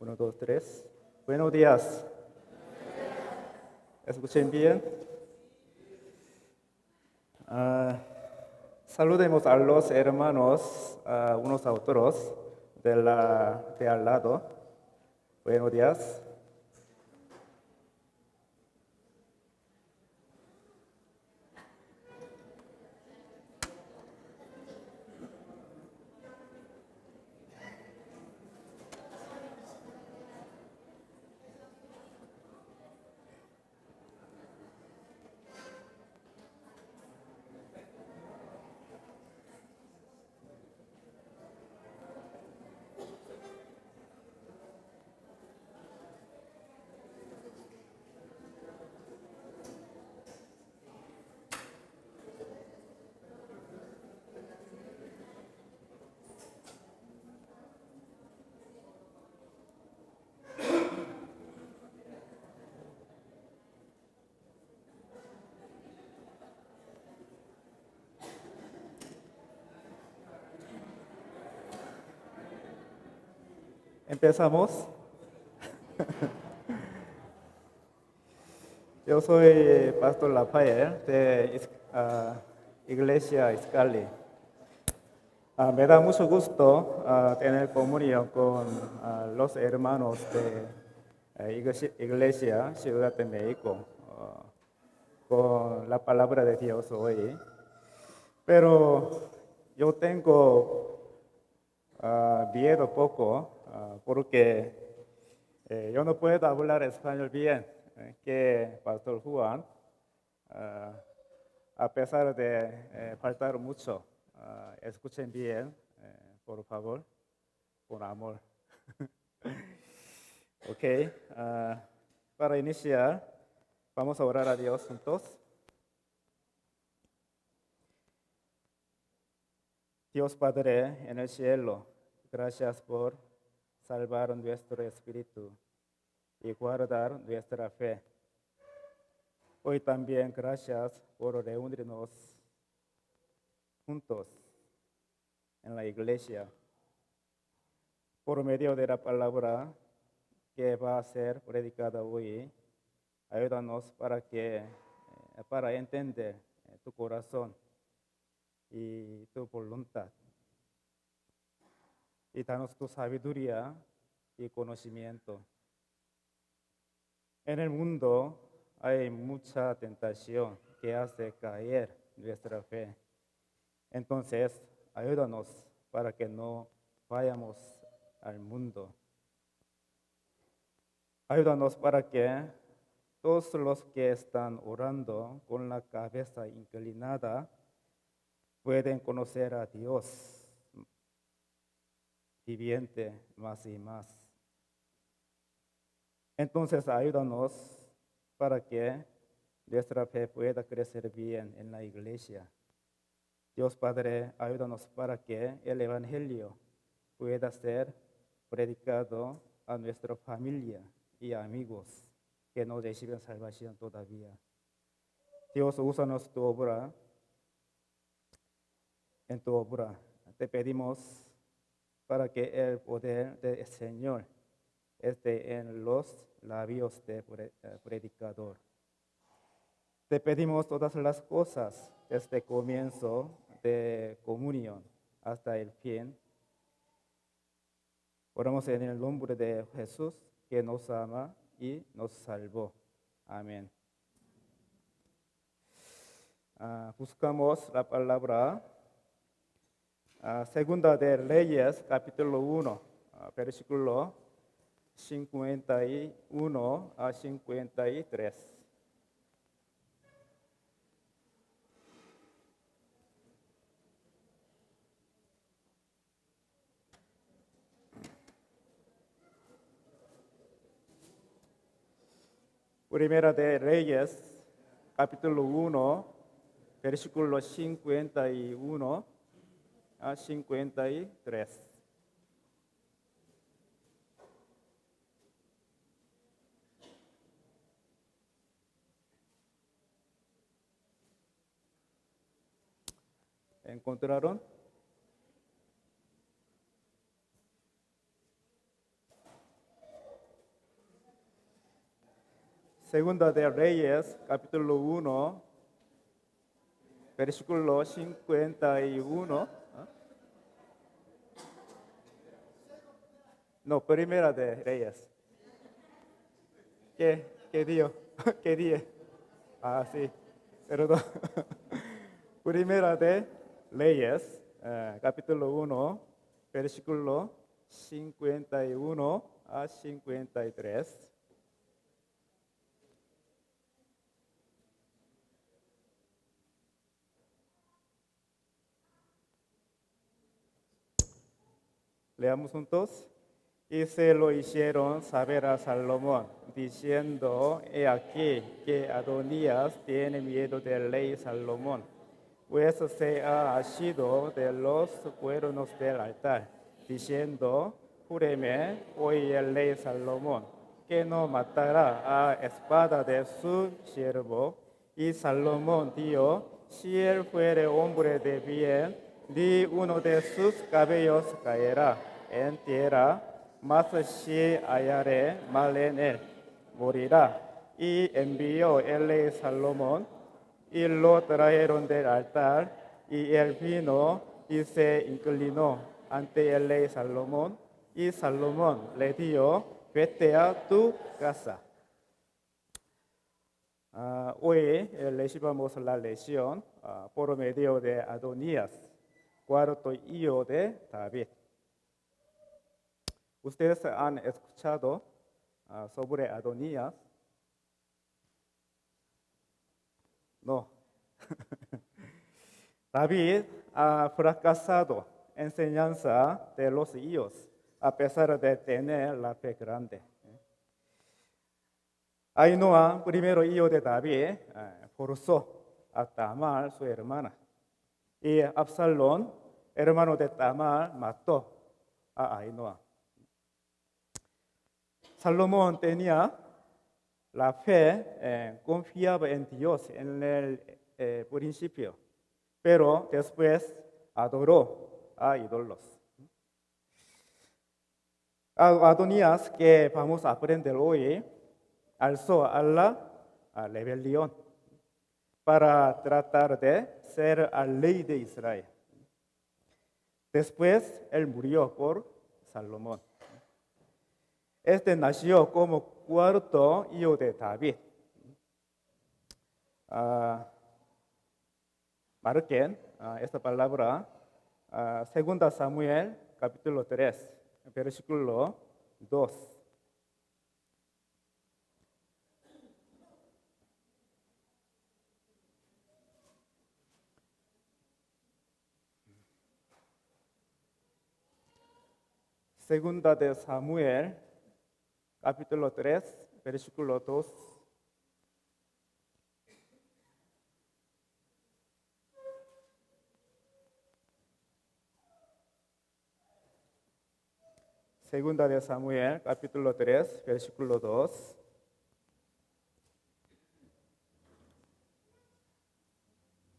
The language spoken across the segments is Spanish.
Uno, dos, tres. Buenos días. ¿Escuchen bien? Ah, Saludemos a los hermanos, unos a otros de al lado. Buenos días. Empezamos. Yo soy Pastor Rafael de Iglesia Iscali. Me da mucho gusto tener comunión con los hermanos de Iglesia Ciudad de México con la palabra de Dios hoy. Pero yo tengo miedo poco porque yo no puedo hablar español bien que Pastor Juan, ah, a pesar de faltar mucho. Escuchen bien, por favor, por amor. Ok, para iniciar, vamos a orar a Dios juntos. Dios Padre en el cielo, gracias por salvar nuestro espíritu y guardar nuestra fe. Hoy también gracias por reunirnos juntos en la iglesia por medio de la palabra que va a ser predicada hoy. Ayúdanos para entender tu corazón y tu voluntad. Y danos tu sabiduría y conocimiento. En el mundo hay mucha tentación que hace caer nuestra fe. Entonces, ayúdanos para que no vayamos al mundo. Ayúdanos para que todos los que están orando con la cabeza inclinada pueden conocer a Dios viviente más y más. Entonces, ayúdanos para que nuestra fe pueda crecer bien en la iglesia. Dios Padre, ayúdanos para que el Evangelio pueda ser predicado a nuestra familia y amigos que no reciben salvación todavía. Dios, úsanos en tu obra. Te pedimos para que el poder del Señor esté en los labios del predicador. Te pedimos todas las cosas desde el comienzo de comunión hasta el fin. Oramos en el nombre de Jesús, que nos ama y nos salvó. Amén. Buscamos la palabra. Segunda de Reyes, capítulo 1, versículo 51 a 53. Primera de Reyes, capítulo 1, versículo 51 a 53. ¿Encontraron? Segunda de Reyes, capítulo 1, versículo 51. No, Primera de Reyes. ¿Qué día? ¿Qué día? Ah, sí, perdón. Primera de Reyes, capítulo 1, versículo 51 a 53. Leamos juntos. Y se lo hicieron saber a Salomón, diciendo: He aquí que Adonías tiene miedo del rey Salomón, pues se ha asido de los cuernos del altar, diciendo: Júreme hoy el rey Salomón, que no matará a espada de su siervo. Y Salomón dijo: Si él fuere hombre de bien, ni uno de sus cabellos caerá en tierra, mas si hallare mal en él, morirá. Y envió el rey Salomón, y lo trajeron del altar, y él vino y se inclinó ante el rey Salomón, y Salomón le dijo: Vete a tu casa. Hoy recibamos la lección por medio de Adonías, cuarto hijo de David. ¿Ustedes han escuchado sobre Adonías? No. David ha fracasado en enseñanza de los hijos, a pesar de tener la fe grande. Ainoa, primero hijo de David, forzó a Tamar, su hermana. Y Absalón, hermano de Tamar, mató a Ainoa. Salomón tenía la fe, confiaba en Dios en el principio, pero después adoró a ídolos. Adonías, que vamos a aprender hoy, alzó a la rebelión para tratar de ser el rey de Israel. Después, él murió por Salomón. Este nació como cuarto hijo de David. Marquen esta palabra, segunda Samuel, capítulo 3, versículo 2. Segunda de Samuel, capítulo 3, versículo 2. Segunda de Samuel, capítulo 3, versículo 2.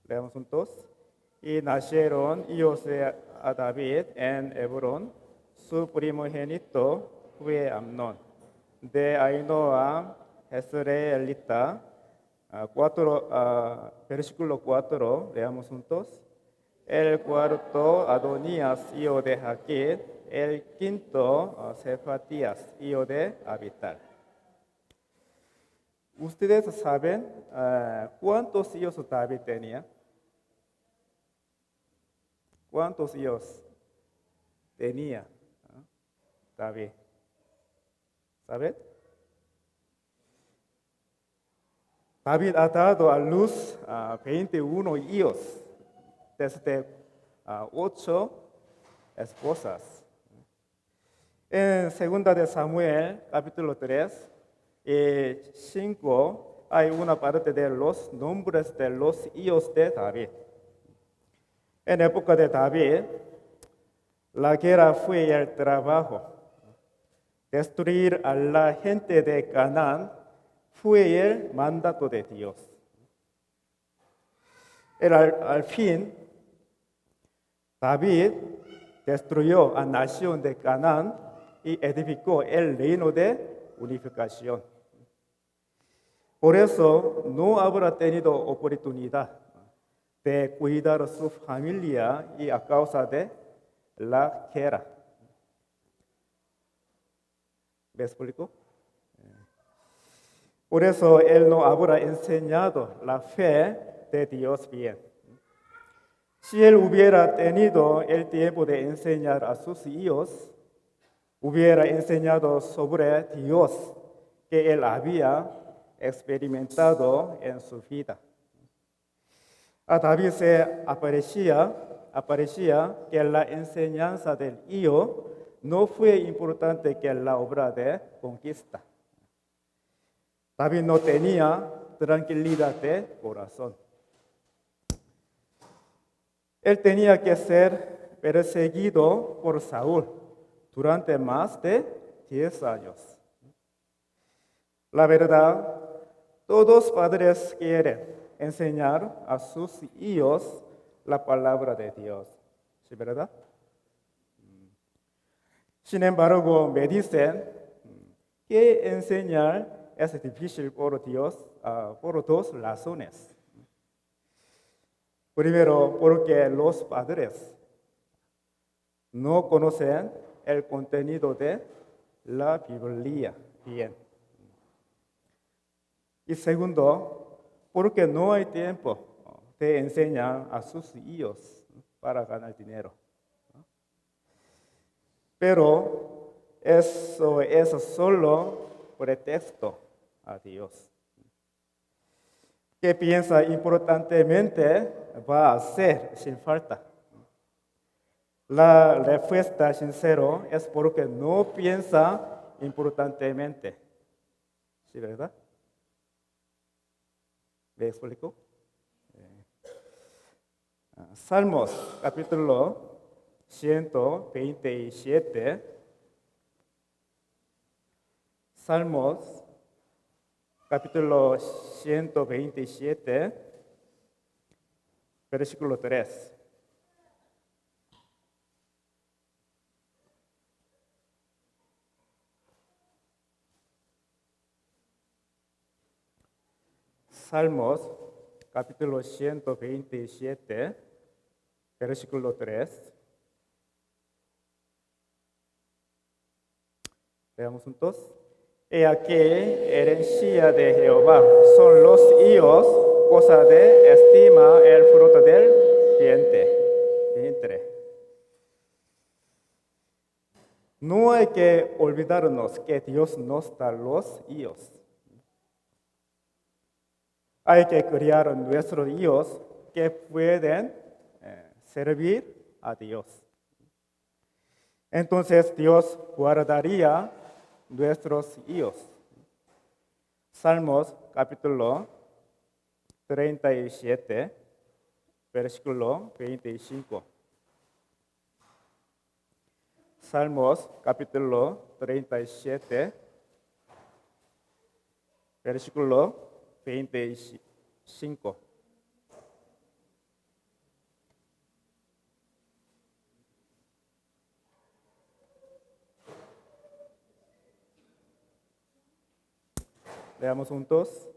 Leamos juntos. Y nacieron hijos de David en Hebrón. Su primogénito fue Amnón. De Ainoam, Jezreelita. Versículo 4, leamos juntos. El cuarto, Adonías, hijo de Jaquit. El quinto, Sefatías, hijo de Abital. ¿Ustedes saben cuántos hijos David tenía? ¿Cuántos hijos tenía David? ¿Saben? David ha dado a luz 21 hijos, desde 8 esposas. En segunda de Samuel, capítulo 3, 5, hay una parte de los nombres de los hijos de David. En época de David, la guerra fue el trabajo. Destruir a la gente de Canaán fue el mandato de Dios. Al fin, David destruyó a la nación de Canaán y edificó el reino de unificación. Por eso no habrá tenido oportunidad de cuidar a su familia y a causa de la guerra. ¿Me explico? Por eso él no habrá enseñado la fe de Dios bien. Si él hubiera tenido el tiempo de enseñar a sus hijos, hubiera enseñado sobre Dios que él había experimentado en su vida. A David se aparecía que la enseñanza del hijo no fue importante que la obra de conquista. David no tenía tranquilidad de corazón. Él tenía que ser perseguido por Saúl durante más de 10 años. La verdad, todos padres quieren enseñar a sus hijos la palabra de Dios. ¿Sí, verdad? Sin embargo, me dicen que enseñar es difícil por dos razones. Primero, porque los padres no conocen el contenido de la Biblia bien. Y segundo, porque no hay tiempo de enseñar a sus hijos para ganar dinero. Pero eso es solo pretexto a Dios. ¿Qué piensa importantemente va a hacer sin falta? La respuesta sincera es porque no piensa importantemente. ¿Sí, verdad? ¿Me explico? Salmos capítulo 127. Salmos capítulo 127, versículo 3. Salmos capítulo 127, versículo 3. Veamos juntos. He aquí, herencia de Jehová son los hijos, cosa de estima el fruto del vientre. No hay que olvidarnos que Dios nos da los hijos. Hay que criar a nuestros hijos que pueden servir a Dios. Entonces Dios guardaría nuestros hijos. Salmos capítulo 37, versículo 25. Salmos capítulo 37, versículo 25. Leamos juntos.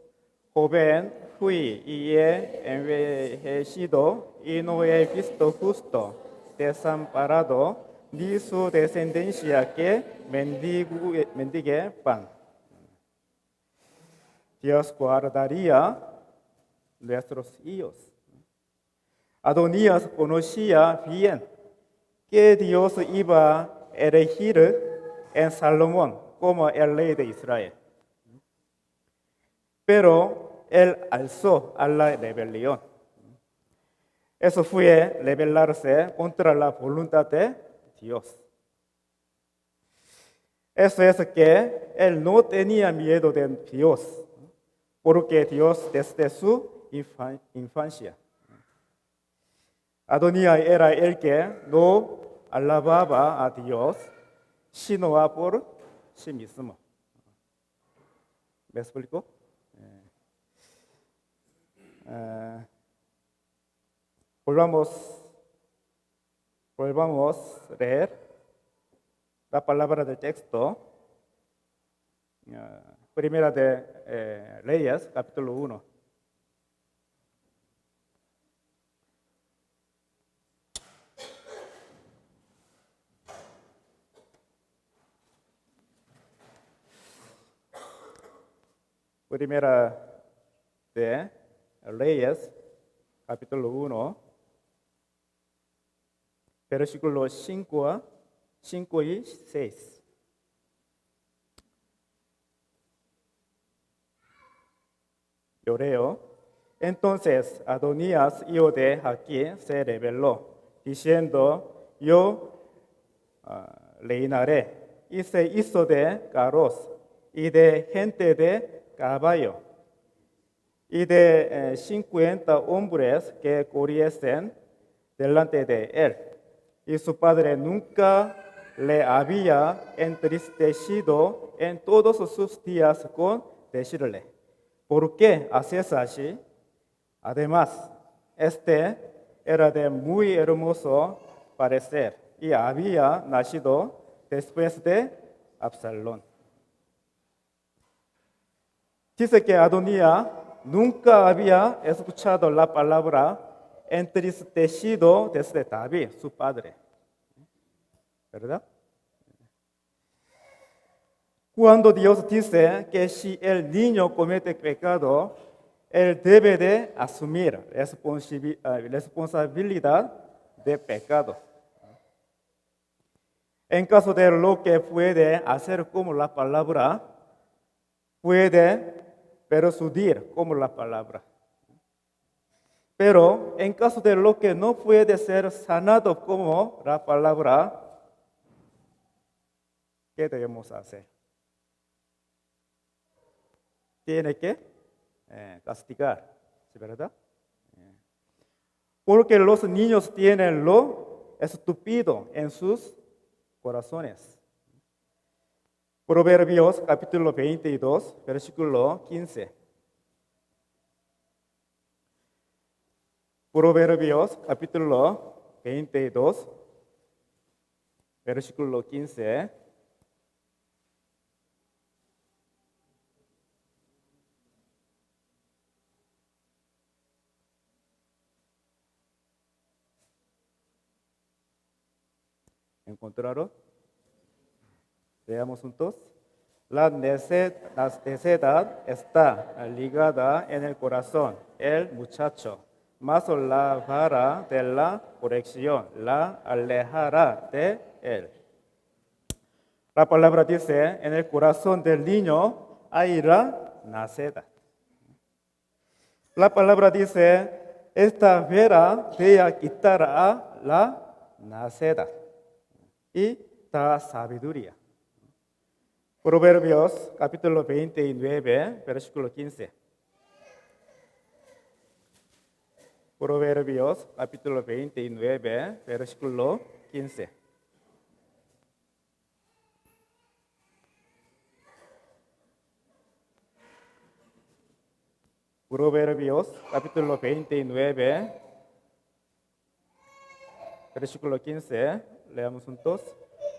Joven fui y he envejecido y no he visto justo desamparado ni su descendencia que mendigue pan. Dios guardaría nuestros hijos. Adonías conocía bien que Dios iba a elegir en Salomón como el rey de Israel. Pero él alzó a la rebelión. Eso fue rebelarse contra la voluntad de Dios. Eso es que él no tenía miedo de Dios, porque Dios desde su infancia. Adonías era el que no alababa a Dios, sino por sí mismo. ¿Me explico? Volvamos a leer la palabra del texto. Primera de Reyes, capítulo 1. Primera de Reyes, capítulo 1, versículo 5 y 6. Yo leo. Entonces Adonías, hijo de Jaquí, se rebeló, diciendo: yo reinaré. Y se hizo de carros y de gente de caballo y de 50 hombres que corriesen delante de él. Y su padre nunca le había entristecido en todos sus días con decirle: ¿por qué haces así? Además, este era de muy hermoso parecer y había nacido después de Absalón. Dice que Adonías nunca había escuchado la palabra entristecido desde David, su padre. ¿Verdad? Cuando Dios dice que si el niño comete pecado, él debe de asumir responsabilidad de pecado. En caso de lo que puede hacer como la palabra, puede persuadir como la palabra. Pero en caso de lo que no puede ser sanado como la palabra, ¿qué debemos hacer? Tiene que castigar, ¿sí, verdad? Porque los niños tienen lo estúpido en sus corazones. Proverbios capítulo 22, versículo 15. Proverbios capítulo 22, versículo 15. ¿Encontraron? Veamos juntos. La necedad está ligada en el corazón, el muchacho, mas la vara de la corrección la alejará de él. La palabra dice: en el corazón del niño hay la necedad. La palabra dice: esta vara te quitará la necedad y da sabiduría. Proverbios capítulo 29, versículo 15. Proverbios capítulo 29, versículo 15. Proverbios capítulo 29, versículo 15. Leamos juntos.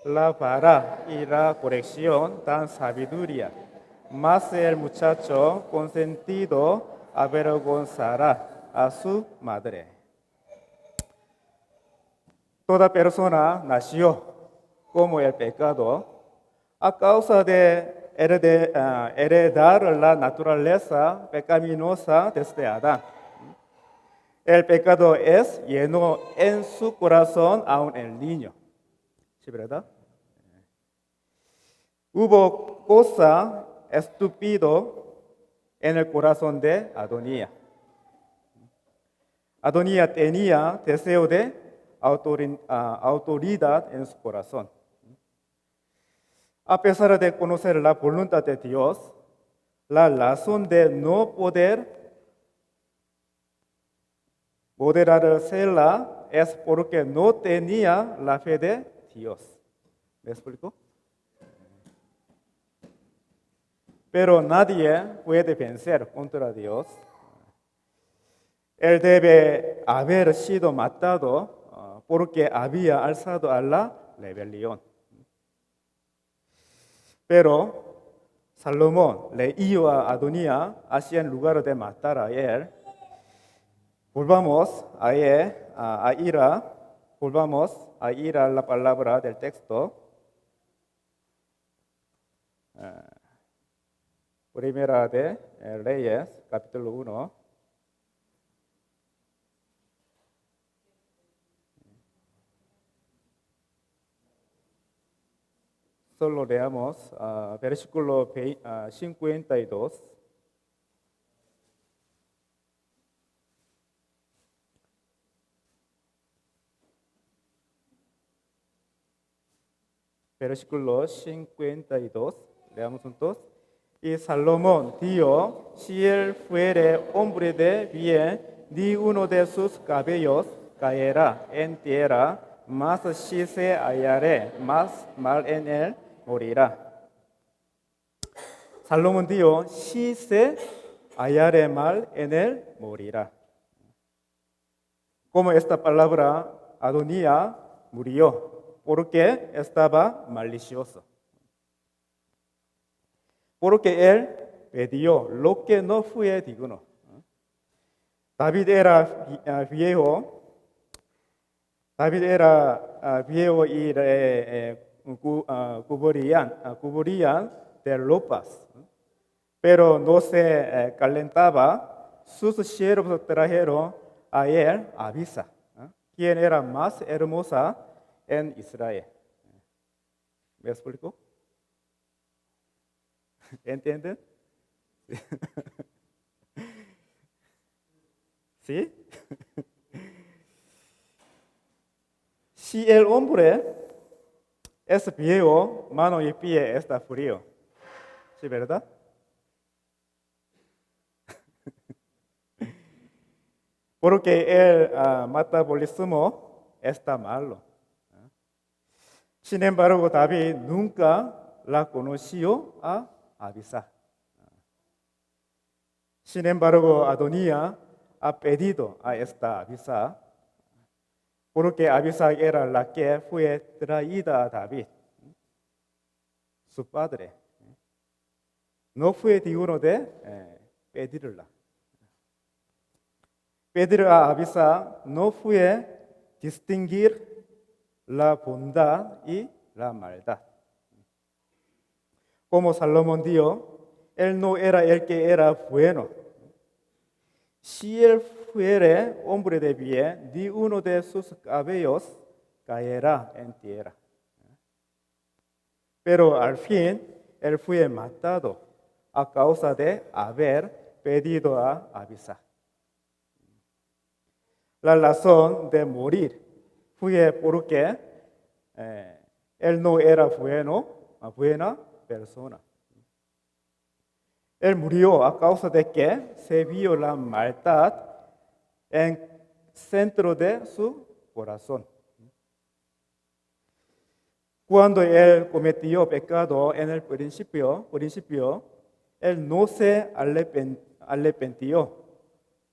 La vara y la corrección dan sabiduría, mas el muchacho consentido avergonzará a su madre. Toda persona nació como el pecado a causa de heredar la naturaleza pecaminosa desde Adán. El pecado es lleno en su corazón aún el niño. ¿Sí, verdad? Hubo cosa estúpido en el corazón de Adonías. Adonías tenía deseo de autoridad en su corazón. A pesar de conocer la voluntad de Dios, la razón de no poder moderársela es porque no tenía la fe de Dios. ¿Me explico? Pero nadie puede vencer contra Dios. Él debe haber sido matado porque había alzado a la rebelión. Pero Salomón le dio a Adonía hacia el lugar de matar a él. Volvamos a ir a la palabra del texto. Primera de Reyes, capítulo 1. Solo leamos versículo 52. Versículo 52. Leamos juntos. Y Salomón dijo: si él fuere hombre de bien, ni uno de sus cabellos caerá en tierra, mas si se hallare más mal en él, morirá. Salomón dijo: si se hallare mal en él, morirá. Como esta palabra, Adonía murió porque estaba malicioso. Porque él pidió lo que no fue digno. David era viejo y cubrían de ropas, pero no se calentaba. Sus siervos trajeron a él Abisa, quien era más hermosa en Israel. ¿Me explico? ¿Entienden? ¿Sí? Si el hombre es viejo, mano y pie está frío. ¿Sí, verdad? Porque el metabolismo está malo. Sin embargo, David nunca la conoció a Abisa. Sin embargo, Adonía ha pedido a esta Abisa, porque Abisa era la que fue traída a David, su padre. No fue digno de pedirla. Pedir a Abisa no fue distinguir la bondad y la maldad. Como Salomón dijo, él no era el que era bueno. Si él fuere hombre de bien, ni uno de sus cabellos caerá en tierra. Pero al fin, él fue matado a causa de haber pedido a Abisa. La razón de morir fue porque él no era buena persona. Él murió a causa de que se vio la maldad en el centro de su corazón. Cuando él cometió pecado en el principio, él no se arrepintió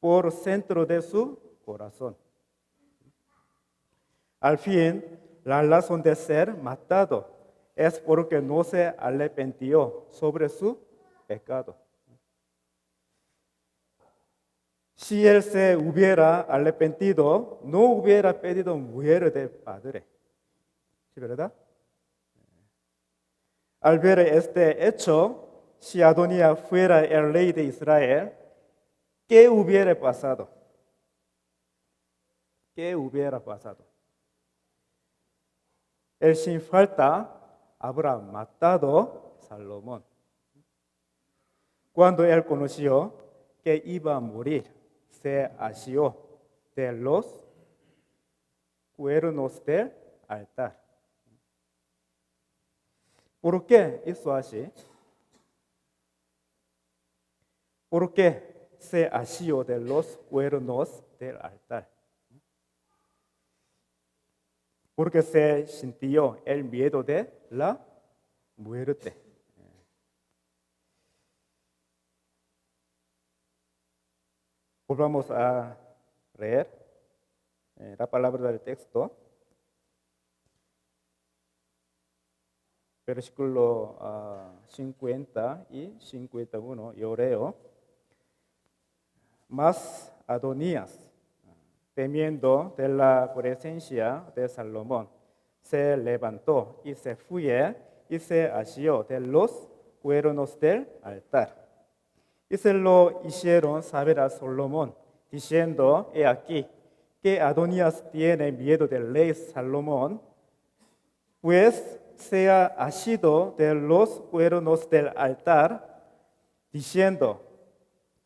por el centro de su corazón. Al fin, la razón de ser matado es porque no se arrepintió sobre su pecado. Si él se hubiera arrepentido, no hubiera pedido mujer de padre. ¿Sí, verdad? Al ver este hecho, si Adonía fuera el rey de Israel, ¿qué hubiera pasado? ¿Qué hubiera pasado? Él sin falta habrá matado a Salomón. Cuando él conoció que iba a morir, se asió de los cuernos del altar. ¿Por qué hizo así? ¿Por qué se asió de los cuernos del altar? Porque se sintió el miedo de la muerte. Volvamos a leer la palabra del texto. versículo 50 y 51, yo leo. Mas Adonías, temiendo de la presencia de Salomón, se levantó y se fue y se asió de los cuernos del altar. Y se lo hicieron saber a Salomón, diciendo, he aquí, que Adonías tiene miedo del rey Salomón, pues se ha asido de los cuernos del altar, diciendo,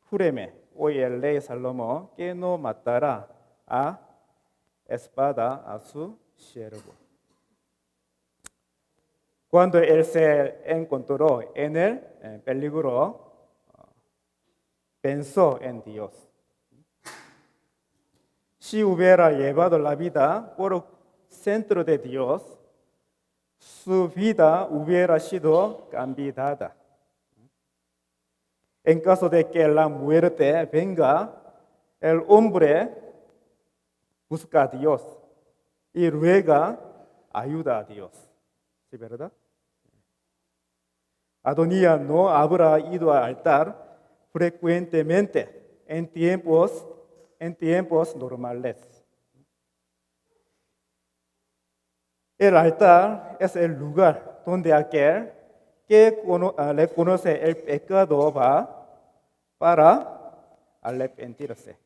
júreme hoy el rey Salomón que no matará a espada a su siervo. Cuando él se encontró en el peligro, pensó en Dios. Si hubiera llevado la vida por centro de Dios, su vida hubiera sido cambiada. En caso de que la muerte venga, el hombre busca a Dios y ruega ayuda a Dios. ¿Sí, verdad? Adonías no habrá ido al altar frecuentemente en tiempos normales. El altar es el lugar donde aquel que reconoce el pecado va para arrepentirse.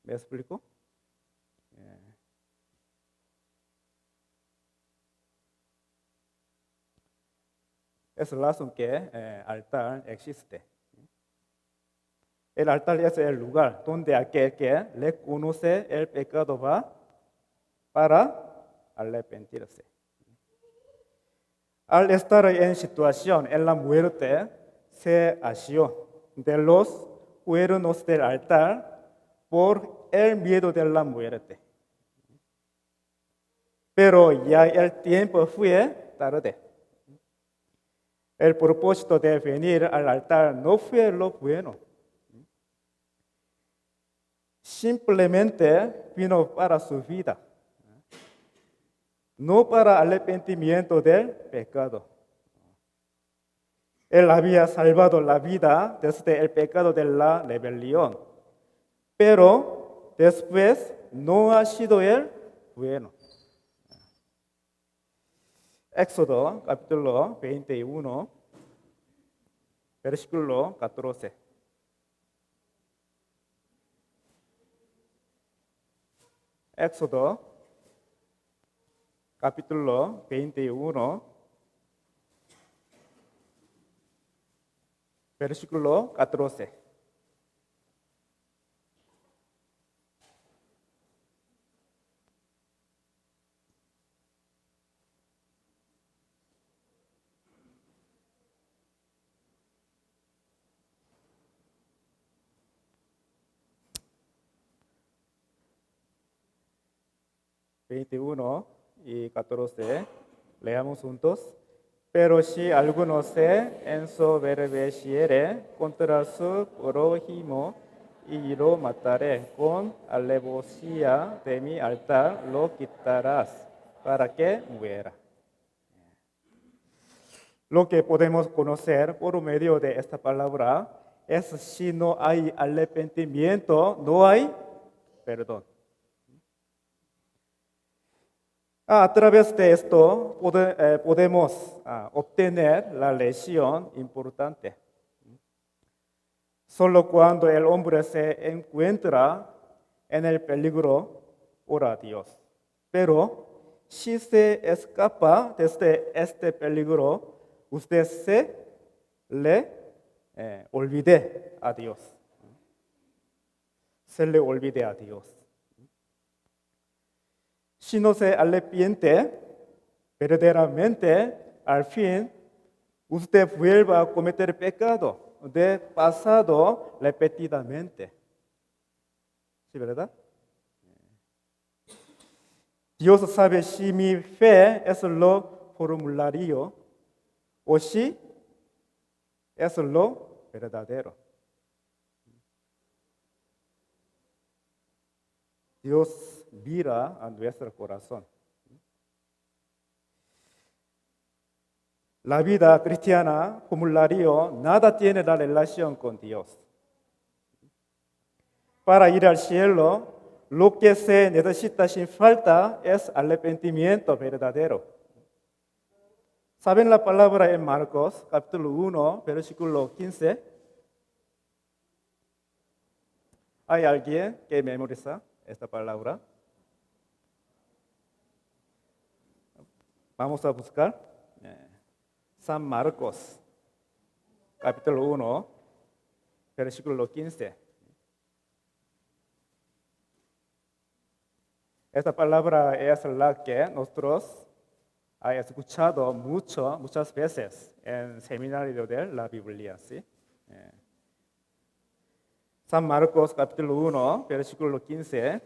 ¿Me explico? Es la razón que el altar existe. El altar es el lugar donde aquel que reconoce el pecado va para arrepentirse. Al estar en situación en la muerte, se asió de los cuernos del altar por el miedo de la muerte. Pero ya el tiempo fue tarde. El propósito de venir al altar no fue lo bueno. Simplemente vino para su vida, no para arrepentimiento del pecado. Él había salvado la vida desde el pecado de la rebelión, pero después no ha sido él bueno. Éxodo capítulo 21, versículo 14. Éxodo capítulo 21, versículo 14. Y 14, leamos juntos. Pero si alguno se ensoberbeciere contra su prójimo y lo matare, con alevosía de mi altar lo quitarás para que muera. Lo que podemos conocer por medio de esta palabra es si no hay arrepentimiento, no hay perdón. A través de esto podemos obtener la lección importante. Solo cuando el hombre se encuentra en el peligro, ora a Dios. Pero si se escapa de este peligro, usted se le olvide a Dios. Se le olvide a Dios. Si no se arrepiente, verdaderamente, al fin, usted vuelve a cometer pecado de pasado repetidamente. ¿Sí, verdad? Dios sabe si mi fe es lo formulario o si es lo verdadero. Dios mira a nuestro corazón. La vida cristiana formulario nada tiene la relación con Dios. Para ir al cielo, lo que se necesita sin falta es arrepentimiento verdadero. ¿Saben la palabra en Marcos, capítulo 1, versículo 15? ¿Hay alguien que memoriza esta palabra? Vamos a buscar. San Marcos, capítulo 1, versículo 15. Esta palabra es la que nosotros hemos escuchado muchas veces en seminario de la Biblia, ¿sí? San Marcos, capítulo 1, versículo 15.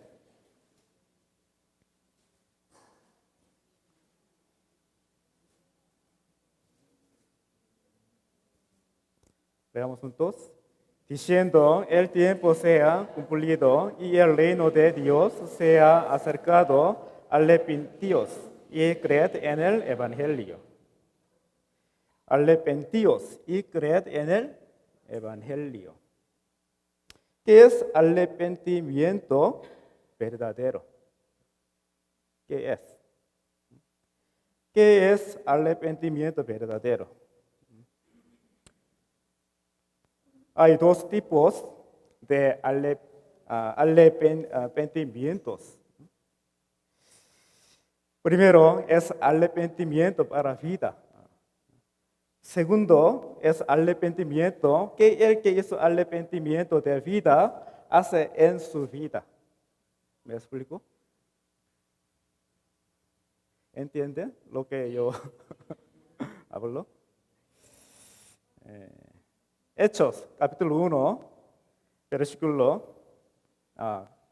Veamos juntos. Diciendo, el tiempo sea cumplido y el reino de Dios sea acercado, arrepentíos y creed en el Evangelio. Arrepentíos y creed en el Evangelio. ¿Qué es arrepentimiento verdadero? ¿Qué es? ¿Qué es arrepentimiento verdadero? Hay dos tipos de arrepentimientos. Primero es arrepentimiento para vida. Segundo es arrepentimiento que el que hizo arrepentimiento de vida hace en su vida. ¿Me explico? ¿Entiende lo que yo hablo? Hechos, capítulo 1,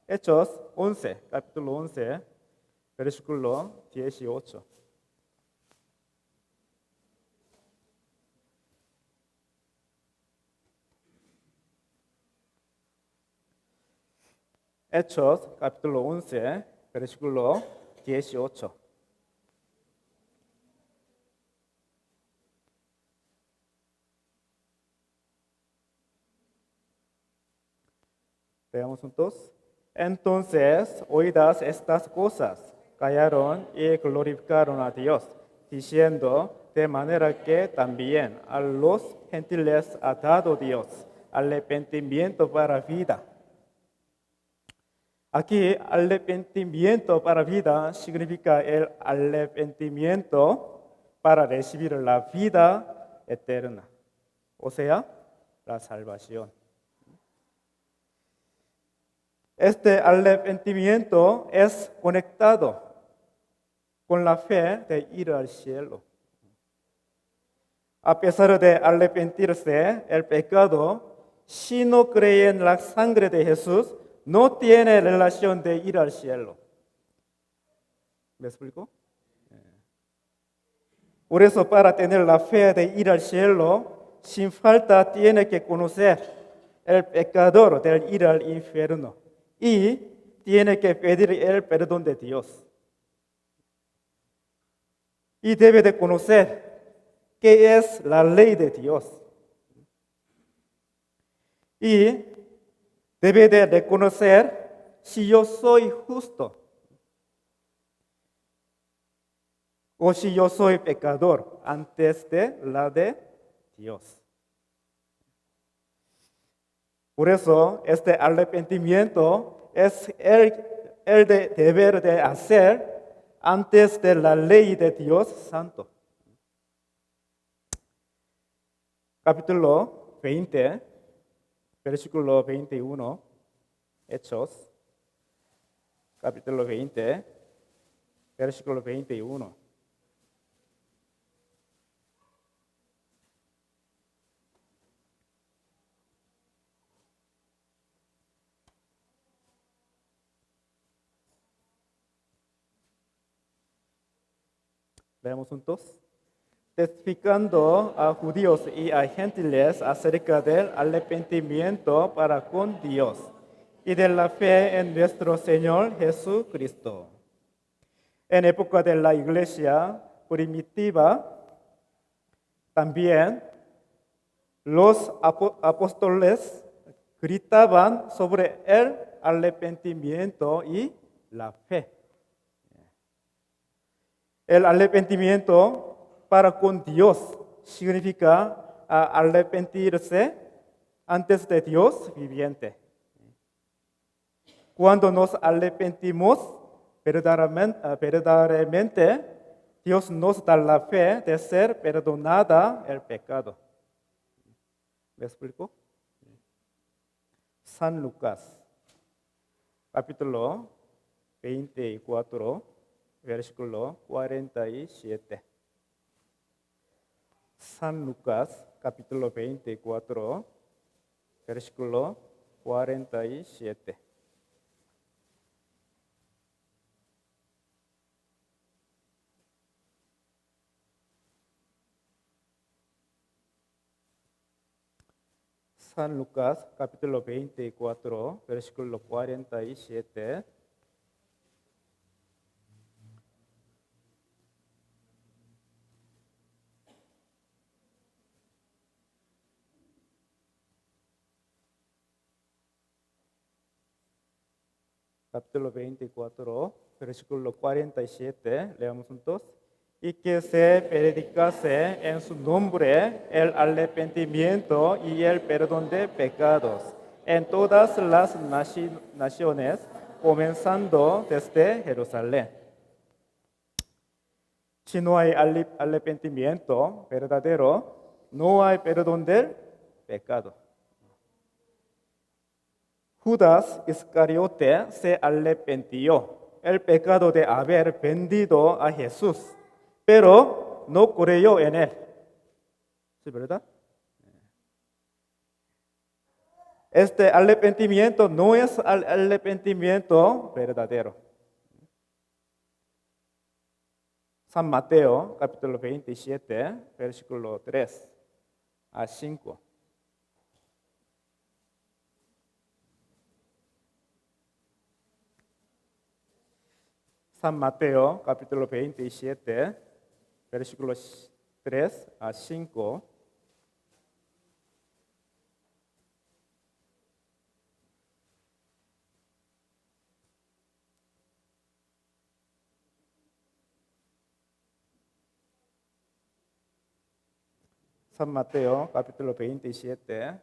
Hechos 11, capítulo 11, versículo 18. Hechos, capítulo 11, versículo 18. Veamos juntos. Entonces, oídas estas cosas, callaron y glorificaron a Dios, diciendo, de manera que también a los gentiles ha dado Dios arrepentimiento para vida. Aquí, arrepentimiento para vida significa el arrepentimiento para recibir la vida eterna, o sea, la salvación. Este arrepentimiento es conectado con la fe de ir al cielo. A pesar de arrepentirse el pecado, si no cree en la sangre de Jesús, no tiene relación de ir al cielo. ¿Me explico? Por eso, para tener la fe de ir al cielo, sin falta tiene que conocer el pecador del ir al infierno. Y tiene que pedir el perdón de Dios. Y debe de conocer qué es la ley de Dios. Y debe de reconocer si yo soy justo o si yo soy pecador antes de la de Dios. Por eso, este arrepentimiento es el deber de hacer antes de la ley de Dios Santo. Capítulo 20, versículo 21, Hechos, capítulo 20, versículo 21. Veamos juntos. Testificando a judíos y a gentiles acerca del arrepentimiento para con Dios y de la fe en nuestro Señor Jesucristo. En época de la iglesia primitiva, También los apóstoles gritaban sobre el arrepentimiento y la fe. El arrepentimiento para con Dios significa arrepentirse antes de Dios viviente. Cuando nos arrepentimos verdaderamente, Dios nos da la fe de ser perdonada el pecado. ¿Me explico? San Lucas, capítulo 24, versículo 47. San Lucas, capítulo 24, versículo 47. San Lucas, capítulo 24, versículo 47. Capítulo 24, versículo 47, leamos juntos. Y que se predicase en su nombre el arrepentimiento y el perdón de pecados en todas las naciones, comenzando desde Jerusalén. Si no hay arrepentimiento verdadero, no hay perdón del pecado. Judas Iscariote se arrepintió el pecado de haber vendido a Jesús, pero no creyó en él. ¿Sí, verdad? Este arrepentimiento no es arrepentimiento verdadero. San Mateo, capítulo 27, versículo 3 a 5. San Mateo, capítulo 27, versículos 3 a 5. San Mateo, capítulo 27,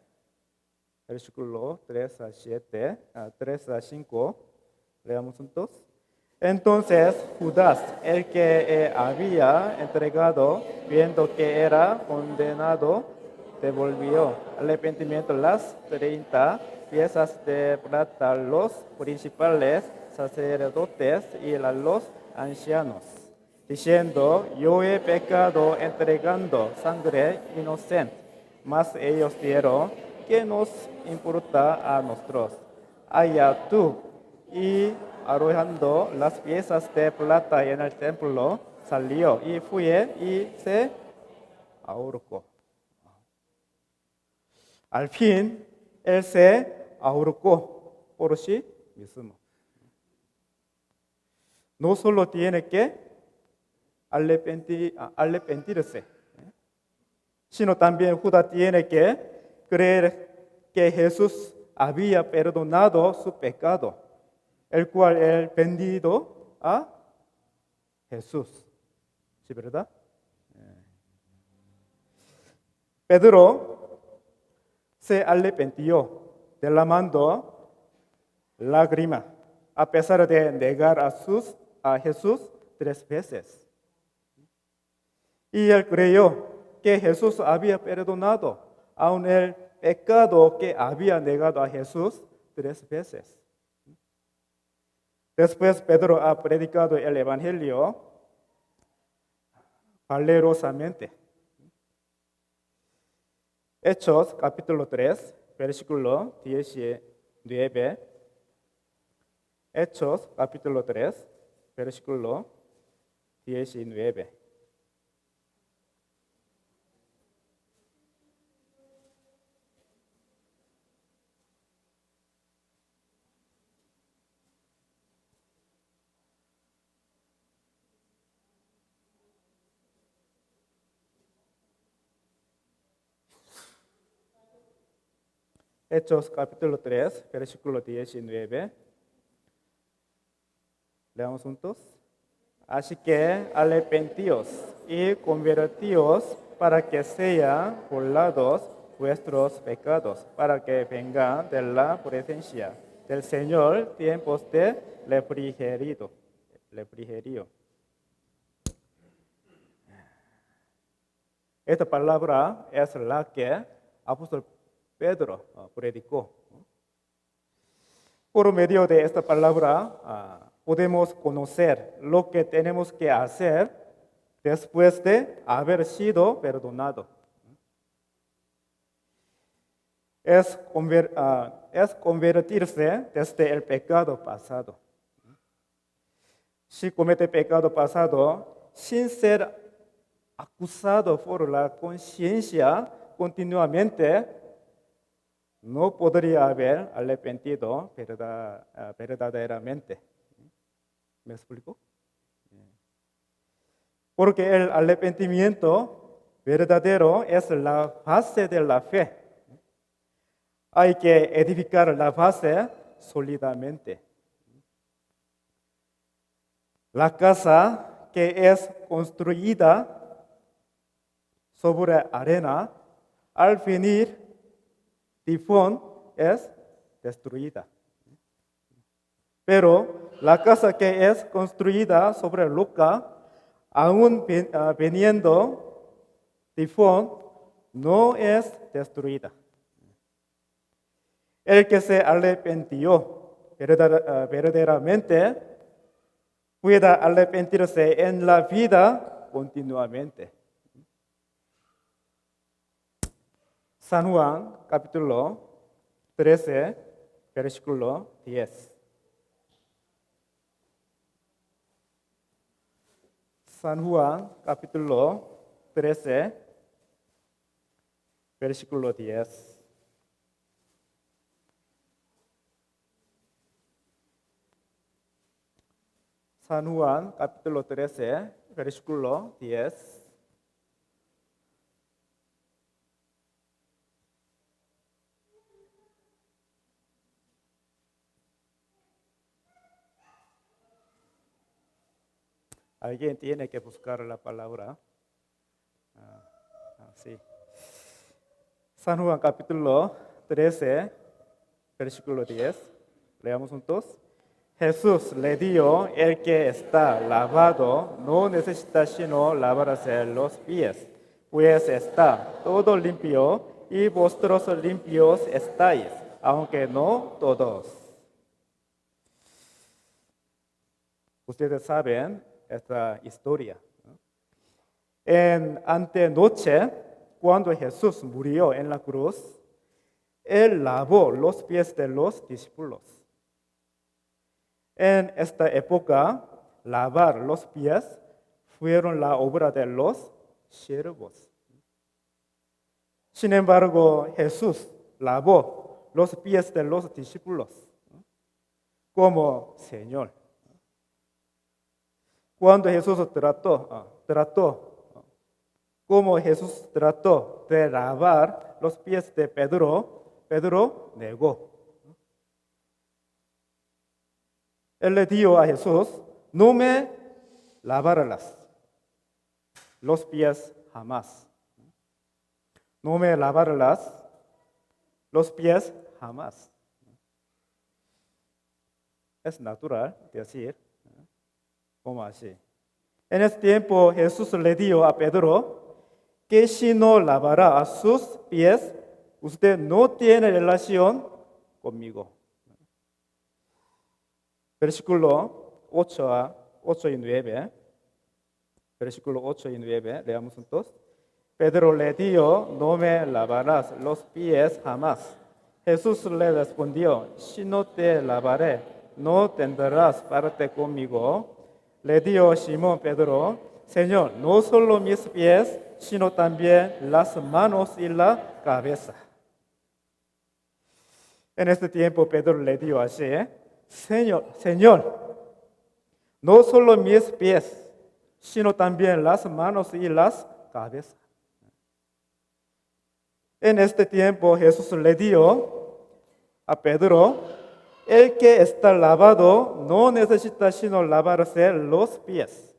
versículo 3 a 7, 3 a 5. Leamos juntos. Entonces Judas, el que había entregado, viendo que era condenado, devolvió arrepentimiento las 30 piezas de plata a los principales sacerdotes y a los ancianos, diciendo: yo he pecado entregando sangre inocente. Mas ellos dijeron: ¿qué nos importa a nosotros? Allá tú. Y arrojando las piezas de plata en el templo, salió y fue y se ahorcó. Al fin, él se ahorcó por sí mismo. No solo tiene que arrepentirse, sino también Judas tiene que creer que Jesús había perdonado su pecado, el cual él vendido a Jesús. ¿Sí, verdad? Pedro se arrepintió derramando lágrimas a pesar de negar a Jesús 3 veces. Y él creyó que Jesús había perdonado aun el pecado que había negado a Jesús 3 veces. Después Pedro ha predicado el Evangelio valerosamente. Hechos capítulo 3, versículo 19. Hechos capítulo 3, versículo 19. Hechos capítulo 3, versículo 19. Leamos juntos. Así que arrepentíos y convertíos para que sean borrados vuestros pecados, para que vengan de la presencia del Señor tiempos de refrigerio. Esta palabra es la que apóstol Pedro predicó. Por medio de esta palabra podemos conocer lo que tenemos que hacer después de haber sido perdonado. Es convertirse desde el pecado pasado. Si comete pecado pasado sin ser acusado por la conciencia continuamente, no podría haber arrepentido verdaderamente. ¿Me explico? Porque el arrepentimiento verdadero es la base de la fe. Hay que edificar la base sólidamente. La casa que es construida sobre arena, al venir tifón, es destruida. Pero la casa que es construida sobre roca, aún viniendo tifón, no es destruida. El que se arrepintió verdaderamente puede arrepentirse en la vida continuamente. San Juan capítulo 13, versículo 10. San Juan capítulo 13, versículo 10. San Juan capítulo 13, versículo 10. Alguien tiene que buscar la palabra. Sí. San Juan capítulo 13, versículo 10. Leamos juntos. Jesús le dijo, el que está lavado no necesita sino lavarse los pies, pues está todo limpio y vosotros limpios estáis, aunque no todos. Ustedes saben esta historia. En antenoche, cuando Jesús murió en la cruz, Él lavó los pies de los discípulos. En esta época, lavar los pies fueron la obra de los siervos. Sin embargo, Jesús lavó los pies de los discípulos como Señor. Cuando Jesús como Jesús trató de lavar los pies de Pedro, Pedro negó. Él le dijo a Jesús, no me lavarás los pies jamás. No me lavarás los pies jamás. Es natural decir, ¿cómo así? En ese tiempo Jesús le dijo a Pedro que si no lavará a sus pies, usted no tiene relación conmigo. Versículo 8 y 9. Versículo 8 y 9, leamos juntos. Pedro le dijo, no me lavarás los pies jamás. Jesús le respondió, si no te lavaré, no tendrás parte conmigo. Le dijo Simón Pedro, Señor, no solo mis pies, sino también las manos y la cabeza. En este tiempo Pedro le dijo así, Señor, no solo mis pies, sino también las manos y las cabezas. En este tiempo Jesús le dijo, a Pedro, el que está lavado no necesita sino lavarse los pies.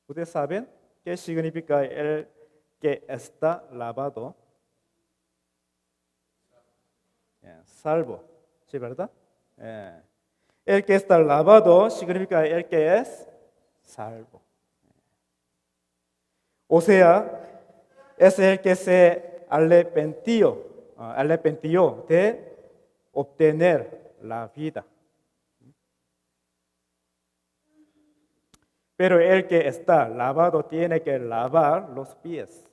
¿Ustedes saben qué significa el que está lavado? Salvo, ¿sí, verdad? El que está lavado significa el que es salvo. O sea, es el que se arrepintió de obtener la vida. Pero el que está lavado tiene que lavar los pies.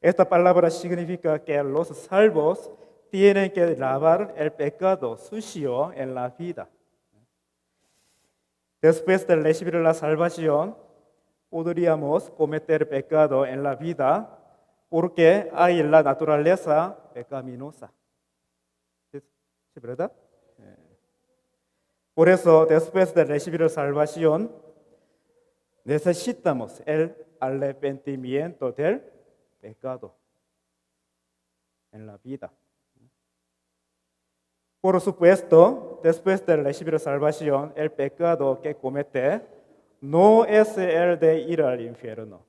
Esta palabra significa que los salvos tienen que lavar el pecado sucio en la vida. Después de recibir la salvación, podríamos cometer pecado en la vida porque hay la naturaleza pecaminosa. ¿Es verdad? Por eso, después de recibir la salvación, necesitamos el arrepentimiento del pecado en la vida. Por supuesto, después de recibir salvación, el pecado que comete no es el de ir al infierno.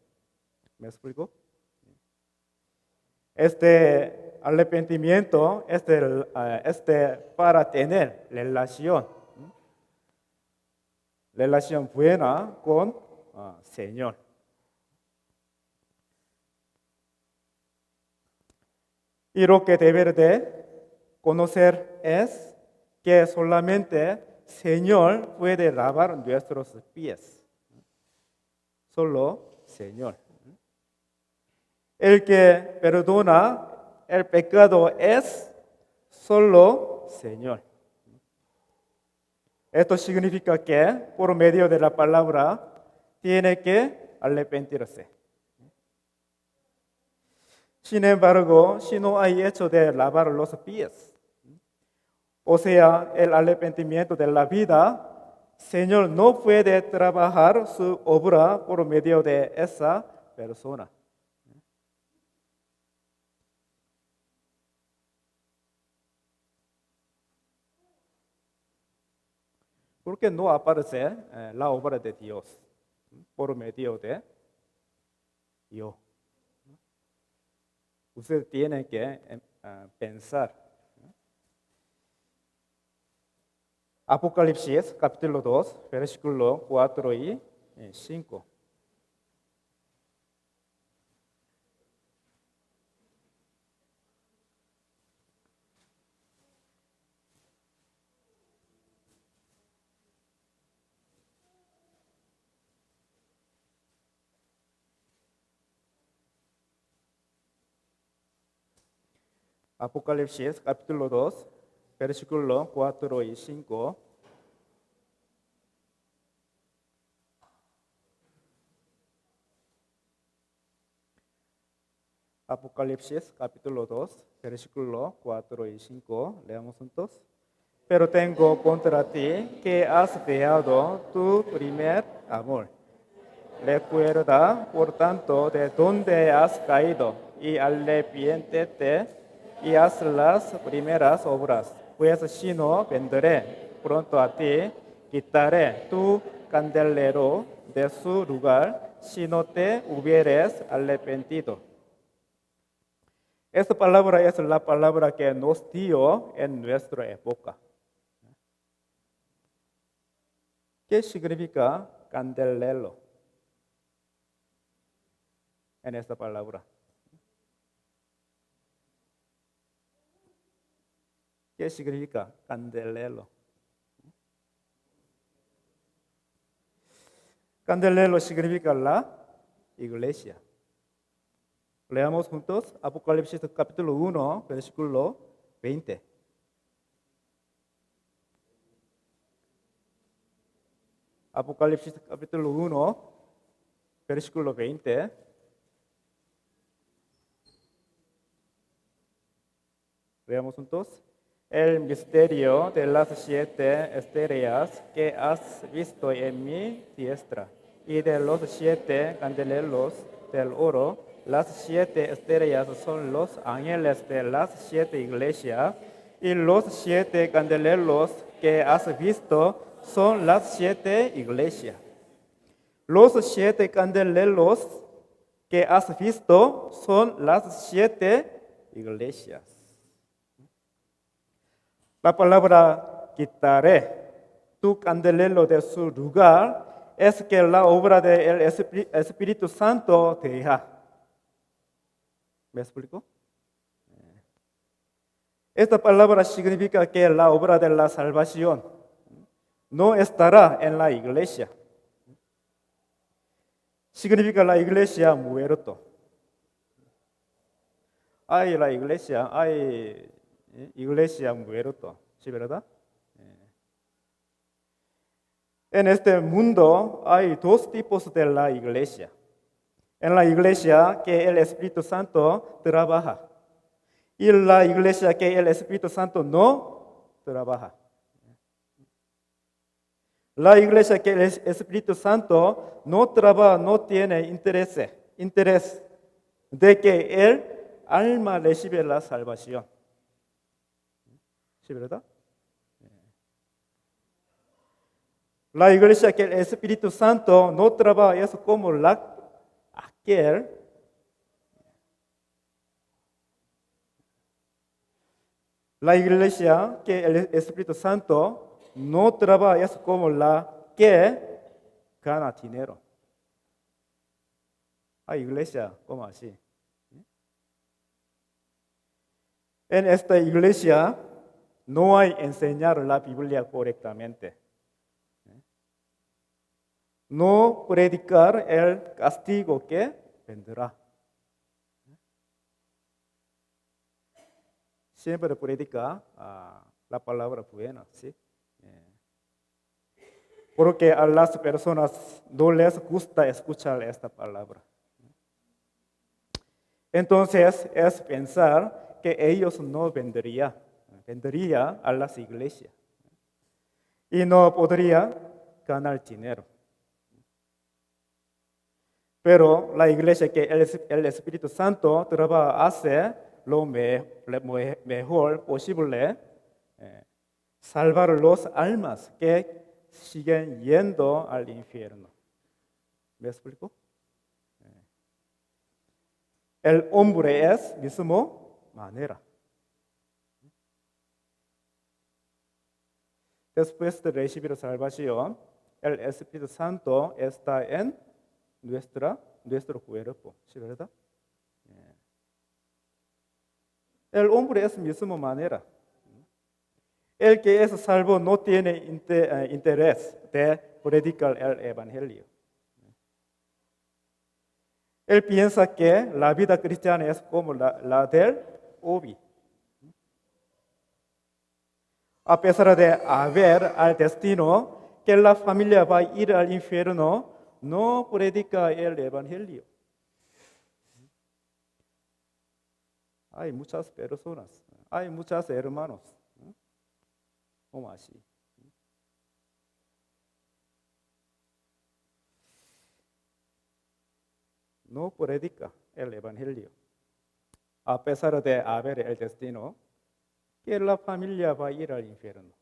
¿Me explico? Este arrepentimiento es para tener relación buena con Señor. Y lo que debe de conocer es que solamente Señor puede lavar nuestros pies. Solo Señor. El que perdona el pecado es solo Señor. Esto significa que por medio de la palabra tiene que arrepentirse. Sin embargo, si no hay hecho de lavar los pies, o sea, el arrepentimiento de la vida, Señor no puede trabajar su obra por medio de esa persona. Porque no aparece la obra de Dios por medio de yo. Usted tiene que pensar. Apocalipsis capítulo 2, versículo 4 y 5. Apocalipsis capítulo 2, versículo 4 y 5. Apocalipsis capítulo 2, versículo 4 y 5. Leamos juntos. Pero tengo contra ti que has dejado tu primer amor. Recuerda, por tanto, de dónde has caído y arrepiéntete y haz las primeras obras. Pues si no, vendré pronto a ti, quitaré tu candelero de su lugar si no te hubieres arrepentido. Esta palabra es la palabra que nos dio en nuestra época. ¿Qué significa candelero en esta palabra? ¿Qué significa candelero? Candelero significa la iglesia. Leamos juntos Apocalipsis capítulo 1, versículo 20. Apocalipsis capítulo 1, versículo 20. Leamos juntos. El misterio de las 7 estrellas que has visto en mi diestra y de los 7 candeleros del oro las 7 estrellas son los ángeles de las 7 iglesias y los 7 candeleros que has visto son las 7 iglesias. Los 7 candeleros que has visto son las 7 iglesias. La palabra quitaré tu candelero de su lugar es que la obra del Espíritu Santo deja. ¿Me explico? Esta palabra significa que la obra de la salvación no estará en la iglesia. Significa la iglesia muerto. Hay la iglesia, hay iglesia muerto, ¿sí verdad? En este mundo hay dos tipos de la iglesia. En la iglesia que el Espíritu Santo trabaja y la iglesia que el Espíritu Santo no trabaja. La iglesia que el Espíritu Santo no trabaja, no tiene interés de que el alma reciba la salvación. ¿Sí, verdad? La iglesia que el Espíritu Santo no trabaja es como aquel la iglesia que el Espíritu Santo no trabaja es como la que gana dinero. Hay iglesia como así. En esta iglesia no hay enseñar la Biblia correctamente. No predicar el castigo que vendrá. Siempre predica la palabra buena, ¿sí? Porque a las personas no les gusta escuchar esta palabra. Entonces es pensar que ellos no vendría a las iglesias y no podría ganar dinero. Pero la iglesia que el Espíritu Santo trabaja hace lo mejor posible, salvar los almas que siguen yendo al infierno. ¿Me explico? El hombre es mismo manera. Después de recibir salvación, el Espíritu Santo está en nuestro cuerpo, ¿sí verdad? El hombre es misma manera. El que es salvo no tiene interés de predicar el evangelio. Él piensa que la vida cristiana es como la del Obi. A pesar de haber al destino que la familia va a ir al infierno, no predica el evangelio. Hay muchas personas, hay muchos hermanos, como así. No predica el evangelio. A pesar de haber el destino que la familia va a ir al infierno.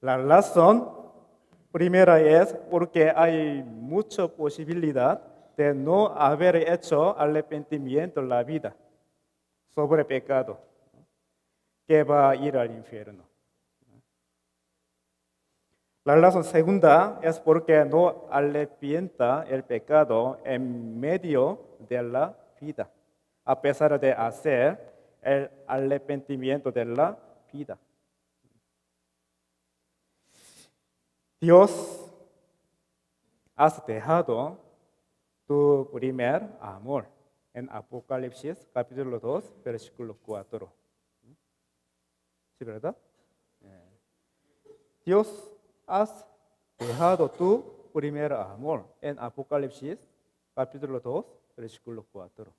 La razón primera es porque hay mucha posibilidad de no haber hecho arrepentimiento en la vida sobre pecado que va a ir al infierno. La razón segunda es porque no arrepienta el pecado en medio de la vida, a pesar de hacer el arrepentimiento de la vida. Dios, has dejado tu primer amor en Apocalipsis capítulo 2, versículo 4. ¿Sí, verdad? Dios, has dejado tu primer amor en Apocalipsis capítulo 2, versículo 4.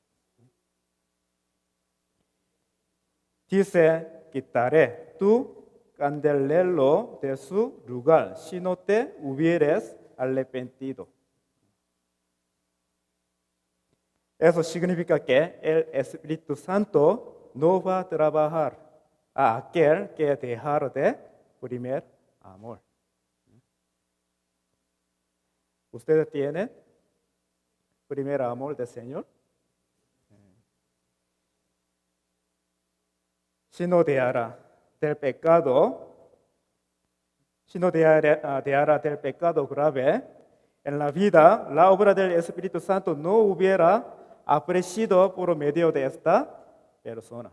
Dice, quitaré tu candelero de su lugar si no te hubieres arrepentido. Eso significa que el Espíritu Santo no va a trabajar a aquel que dejar de primer amor. ¿Ustedes tienen primer amor del Señor? Si no dejara del pecado, si no dejara del pecado grave, en la vida la obra del Espíritu Santo no hubiera aparecido por medio de esta persona.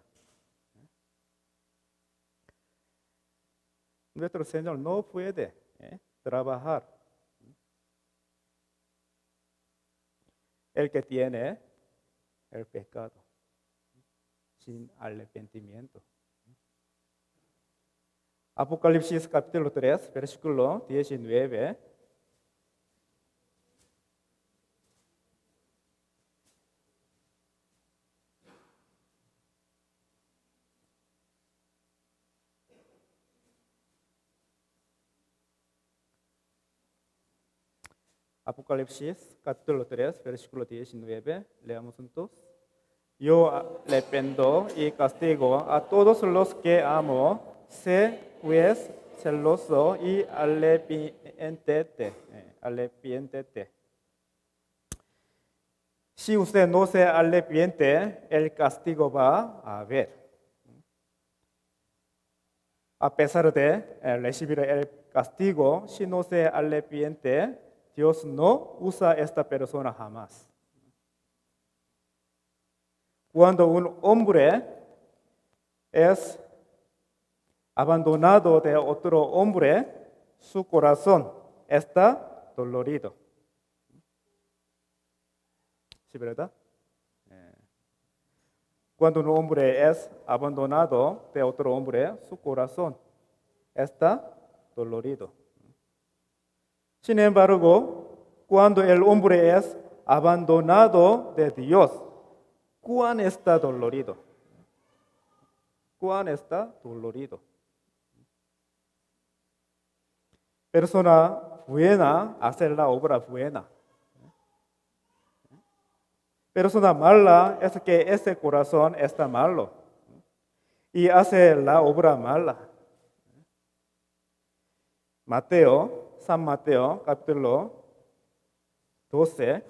Nuestro Señor no puede trabajar. El que tiene el pecado sin arrepentimiento. Apocalipsis capítulo 3, versículo 19. Apocalipsis capítulo 3, versículo 19, leamos juntos. Yo arrepiento y castigo a todos los que amo, sé pues celoso y arrepiéntete. Si usted no se arrepiente, el castigo va a haber. A pesar de recibir el castigo, si no se arrepiente, Dios no usa a esta persona jamás. Cuando un hombre es abandonado de otro hombre, su corazón está dolorido. ¿Sí, verdad? Cuando un hombre es abandonado de otro hombre, su corazón está dolorido. Sin embargo, cuando el hombre es abandonado de Dios, ¿cuán está dolorido? ¿Cuán está dolorido? Persona buena hace la obra buena. Persona mala es que ese corazón está malo y hace la obra mala. San Mateo, capítulo 12.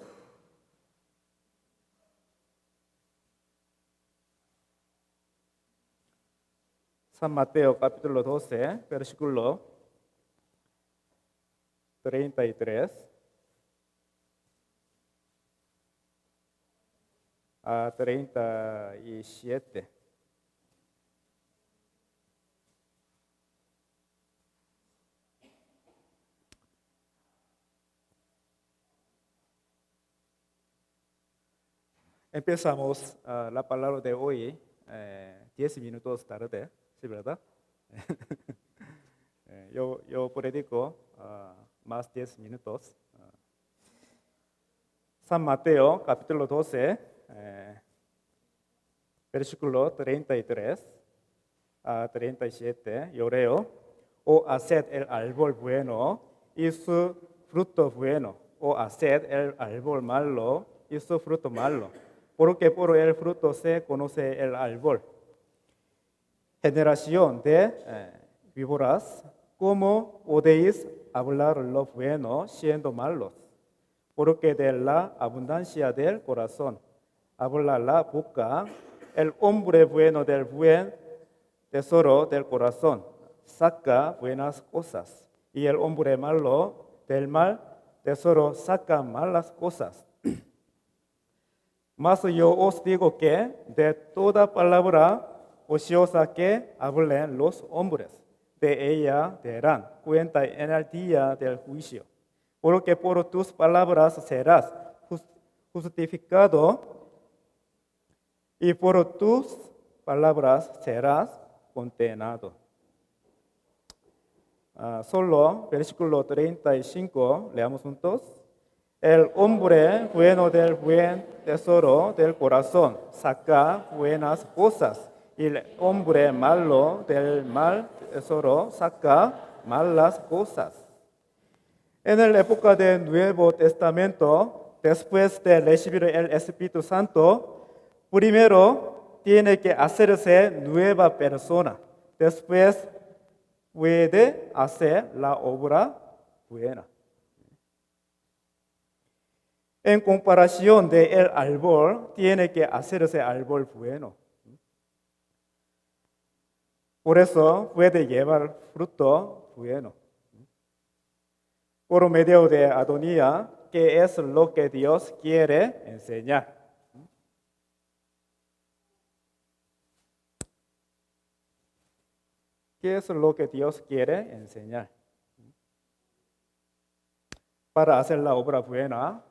San Mateo, capítulo 12, versículo 33 a 37. Empezamos la palabra de hoy 10 minutos tarde, ¿sí, verdad? yo predico más 10 minutos. San Mateo, capítulo 12, versículo 33 a 37, yo leo: o haced el árbol bueno y su fruto bueno, o haced el árbol malo y su fruto malo, porque por el fruto se conoce el árbol. Generación de víboras, ¿cómo podéis hablar lo bueno siendo malos? Porque de la abundancia del corazón habla la boca. El hombre bueno del buen tesoro del corazón saca buenas cosas, y el hombre malo del mal tesoro saca malas cosas. Mas yo os digo que de toda palabra ociosa que hablen los hombres, de ella darán cuenta en el día del juicio. Porque por tus palabras serás justificado y por tus palabras serás condenado. Solo versículo 35, leamos juntos. El hombre bueno del buen tesoro del corazón saca buenas cosas, y el hombre malo del mal tesoro saca malas cosas. En la época del Nuevo Testamento, después de recibir el Espíritu Santo, primero tiene que hacerse nueva persona. Después puede hacer la obra buena. En comparación de el árbol, tiene que hacerse árbol bueno. Por eso puede llevar fruto bueno. Por medio de Adonía, que es lo que Dios quiere enseñar. ¿Qué es lo que Dios quiere enseñar? Para hacer la obra buena,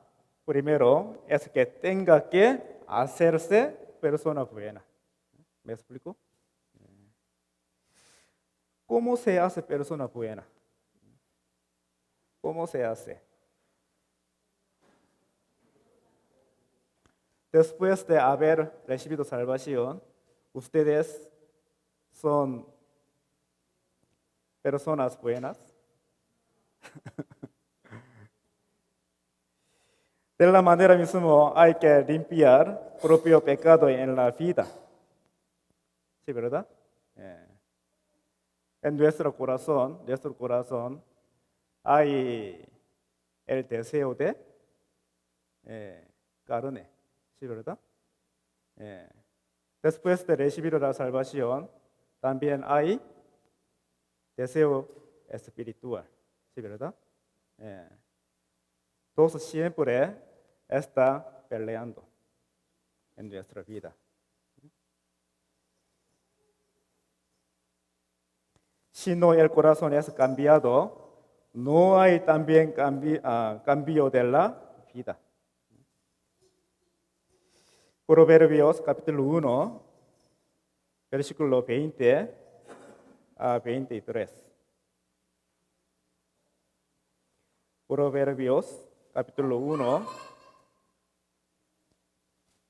primero es que tenga que hacerse persona buena. ¿Me explico? ¿Cómo se hace persona buena? ¿Cómo se hace? Después de haber recibido salvación, ustedes son personas buenas. De la manera misma hay que limpiar propio pecado en la vida. ¿Sí, verdad? En nuestro corazón hay el deseo de carne. ¿Sí, verdad? Después de recibir la salvación, también hay deseo espiritual. ¿Sí, verdad? Todos siempre están peleando en nuestra vida. Si no el corazón es cambiado, no hay también cambio de la vida. Proverbios capítulo 1, versículo 20 a 23. Proverbios capítulo 1,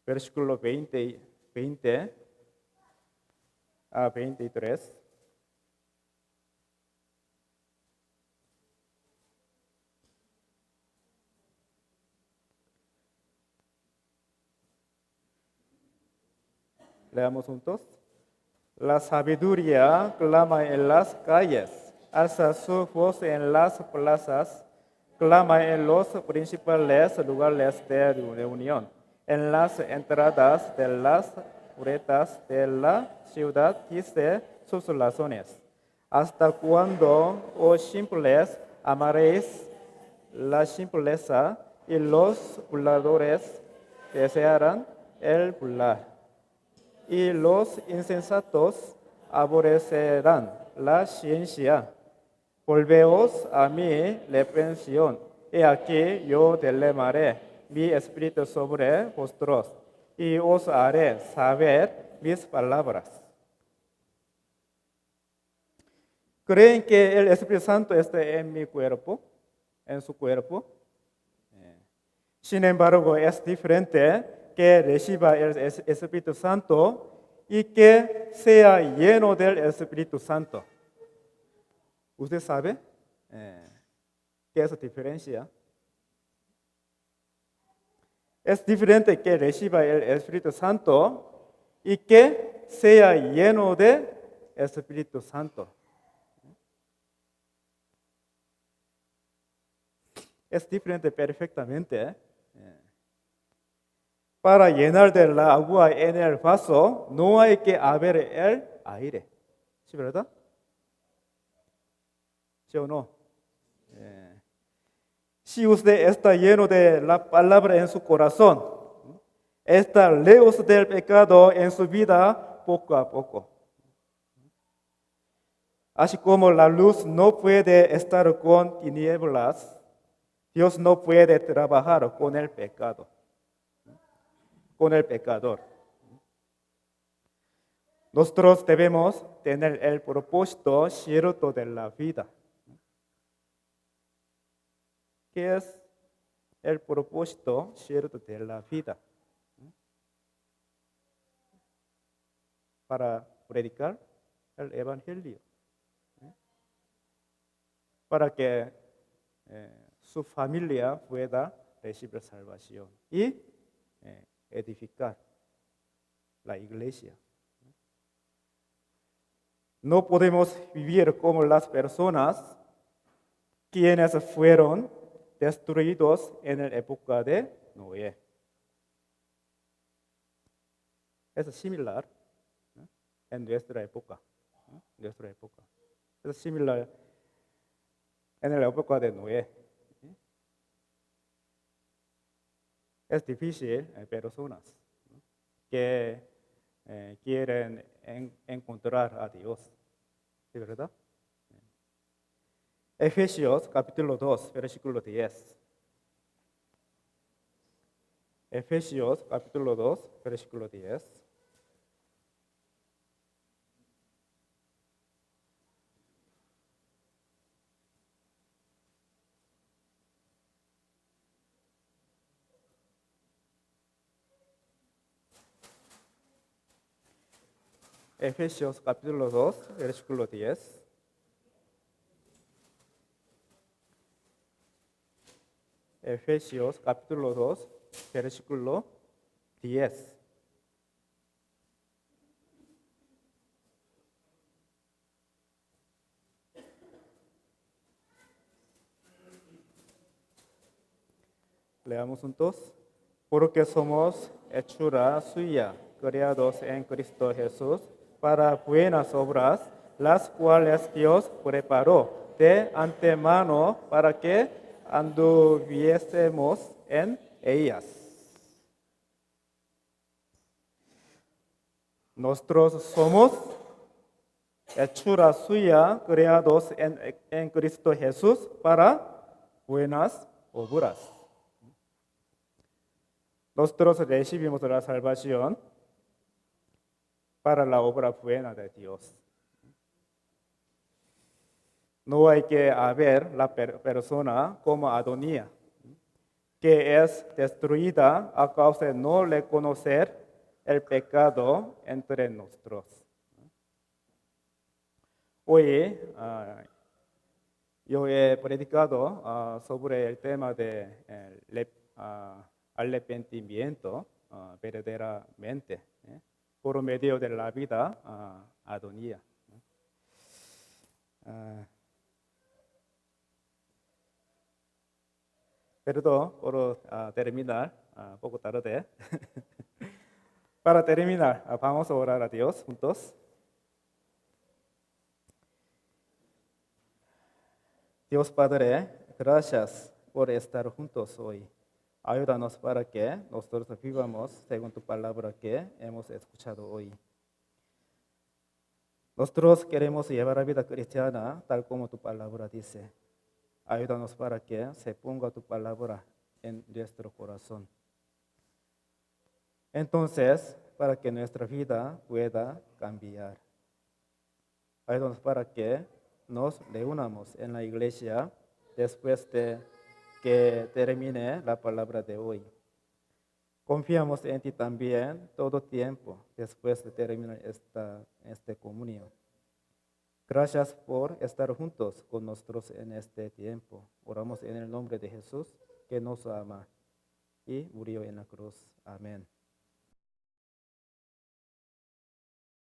versículo 20 a 23. Leamos juntos. La sabiduría clama en las calles, alza su voz en las plazas, clama en los principales lugares de reunión, en las entradas de las puertas de la ciudad, dice sus razones. ¿Hasta cuándo, oh simples, amaréis la simpleza y los burladores desearán el burlar? Y los insensatos aborrecerán la ciencia. Volveos a mi reprensión. He aquí yo derramaré mi espíritu sobre vosotros y os haré saber mis palabras. ¿Creen que el Espíritu Santo está en mi cuerpo? ¿En su cuerpo? Sin embargo, es diferente que reciba el Espíritu Santo y que sea lleno del Espíritu Santo. ¿Usted sabe qué es la diferencia? Es diferente que reciba el Espíritu Santo y que sea lleno del Espíritu Santo. Es diferente perfectamente. Para llenar del agua en el vaso, no hay que haber el aire. ¿Sí, verdad? ¿Sí o no? Si usted está lleno de la palabra en su corazón, está lejos del pecado en su vida poco a poco. Así como la luz no puede estar con tinieblas, Dios no puede trabajar con el pecado, con el pecador. Nosotros debemos tener el propósito cierto de la vida. ¿Qué es el propósito cierto de la vida? Para predicar el Evangelio. Para que su familia pueda recibir salvación y edificar la iglesia. No podemos vivir como las personas quienes fueron destruidos en la época de Noé. Es similar en nuestra época. Es similar en la época de Noé. Es difícil personas que quieren encontrar a Dios. ¿Sí, verdad? Efesios capítulo 2, versículo 10. Efesios capítulo 2, versículo 10. Efesios capítulo 2, versículo 10. Efesios capítulo 2, versículo 10. Leamos juntos. Porque somos hechura suya, creados en Cristo Jesús, para buenas obras, las cuales Dios preparó de antemano para que anduviésemos en ellas. Nosotros somos hechura suya, creados en Cristo Jesús, para buenas obras. Nosotros recibimos la salvación para la obra buena de Dios. No hay que haber la persona como Adonía, que es destruida a causa de no reconocer el pecado entre nosotros. Hoy yo he predicado sobre el tema de arrepentimiento verdaderamente por medio de la vida Adonía. Perdón por terminar poco tarde. Para terminar, vamos a orar a Dios juntos. Dios Padre, gracias por estar juntos hoy. Ayúdanos para que nosotros vivamos según tu palabra que hemos escuchado hoy. Nosotros queremos llevar la vida cristiana tal como tu palabra dice. Ayúdanos para que se ponga tu palabra en nuestro corazón. Entonces, para que nuestra vida pueda cambiar. Ayúdanos para que nos reunamos en la iglesia después de que termine la palabra de hoy. Confiamos en ti también todo tiempo después de terminar esta comunión. Gracias por estar juntos con nosotros en este tiempo. Oramos en el nombre de Jesús, que nos ama y murió en la cruz. Amén.